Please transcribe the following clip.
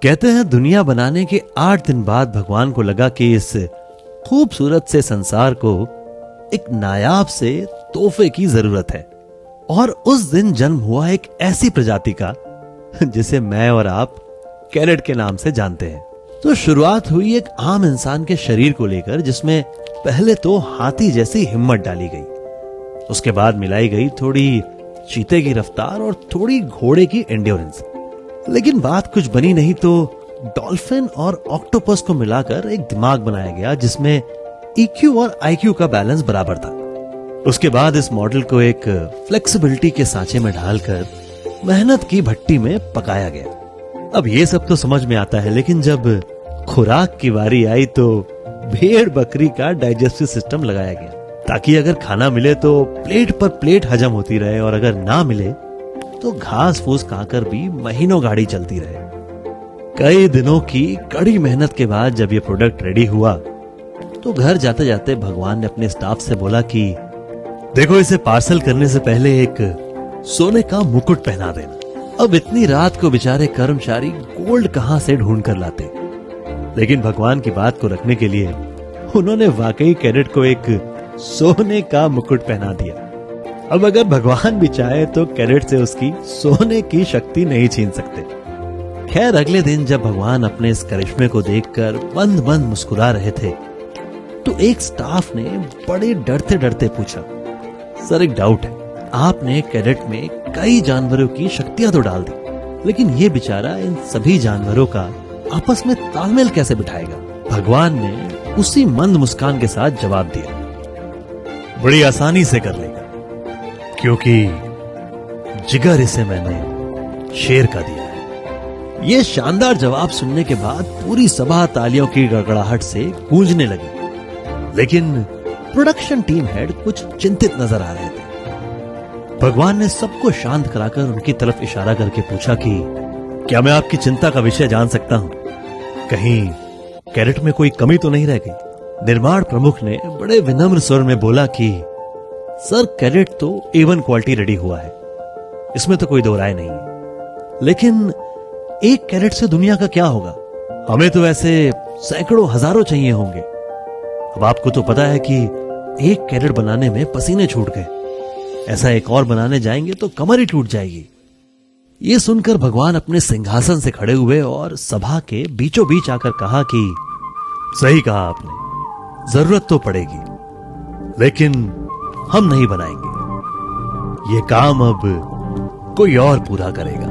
कहते हैं दुनिया बनाने के 8 दिन बाद भगवान को लगा कि इस खूबसूरत से संसार को एक नायाब से तोहफे की जरूरत है। और उस दिन जन्म हुआ एक ऐसी प्रजाति का जिसे मैं और आप कैरेट के नाम से जानते हैं। तो शुरुआत हुई एक आम इंसान के शरीर को लेकर, जिसमें पहले तो हाथी जैसी हिम्मत डाली गई, उसके बाद मिलाई गई थोड़ी चीते की रफ्तार और थोड़ी घोड़े की एंड्योरेंस। लेकिन बात कुछ बनी नहीं तो डॉल्फिन और ऑक्टोपस को मिलाकर एक दिमाग बनाया गया जिसमें EQ और IQ का बैलेंस बराबर था। उसके बाद इस मॉडल को एक फ्लेक्सिबिलिटी के सांचे में ढालकर मेहनत की भट्टी में पकाया गया। अब ये सब तो समझ में आता है, लेकिन जब खुराक की बारी आई तो भेड़ बकरी का डाइजेस्टिव सिस्टम लगाया गया, ताकि अगर खाना मिले तो प्लेट पर प्लेट हजम होती रहे और अगर ना मिले तो घास फूस खाकर भी महीनों गाड़ी चलती रहे। कई दिनों की कड़ी मेहनत के बाद जब ये प्रोडक्ट रेडी हुआ तो घर जाते जाते भगवान ने अपने स्टाफ से बोला कि देखो, इसे पार्सल करने से पहले एक सोने का मुकुट पहना देना। अब इतनी रात को बेचारे कर्मचारी गोल्ड कहां से ढूंढ कर लाते, लेकिन भगवान की बात को रखने के लिए उन्होंने वाकई कैरेट को एक सोने का मुकुट पहना दिया। अब अगर भगवान भी चाहे तो कैरेट से उसकी सोने की शक्ति नहीं छीन सकते। खैर, अगले दिन जब भगवान अपने इस करिश्मे को देखकर बंद बंद मुस्कुरा रहे थे तो एक स्टाफ ने बड़े डरते डरते पूछा, सर एक डाउट है, आपने कैरेट में कई जानवरों की शक्तियां तो डाल दी, लेकिन ये बेचारा इन सभी जानवरों का आपस में तालमेल कैसे बिठाएगा? भगवान ने उसी मंद मुस्कान के साथ जवाब दिया, बड़ी आसानी से कर लेगा, क्योंकि जिगर इसे मैंने शेर का दिया है। ये शानदार जवाब सुनने के बाद पूरी सभा तालियों की गड़गड़ाहट से गूंजने लगी, लेकिन प्रोडक्शन टीम हेड कुछ चिंतित नजर आ रहे थे। भगवान ने सबको शांत कराकर उनकी तरफ इशारा करके पूछा कि क्या मैं आपकी चिंता का विषय जान सकता हूं? कहीं कैरेट में कोई कमी तो नहीं रह गई? निर्माण प्रमुख ने बड़े विनम्र स्वर में बोला कि सर, कैरेट तो A1 क्वालिटी रेडी हुआ है, इसमें तो कोई दो राय नहीं है, लेकिन एक कैरेट से दुनिया का क्या होगा? हमें तो ऐसे सैकड़ों हजारों चाहिए होंगे। अब आपको तो पता है कि एक कैरेट बनाने में पसीने छूट गए, ऐसा एक और बनाने जाएंगे तो कमर ही टूट जाएगी। ये सुनकर भगवान अपने सिंहासन से खड़े हुए और सभा के बीचों बीच आकर कहा कि सही कहा आपने, जरूरत तो पड़ेगी, लेकिन हम नहीं बनाएंगे, ये काम अब कोई और पूरा करेगा।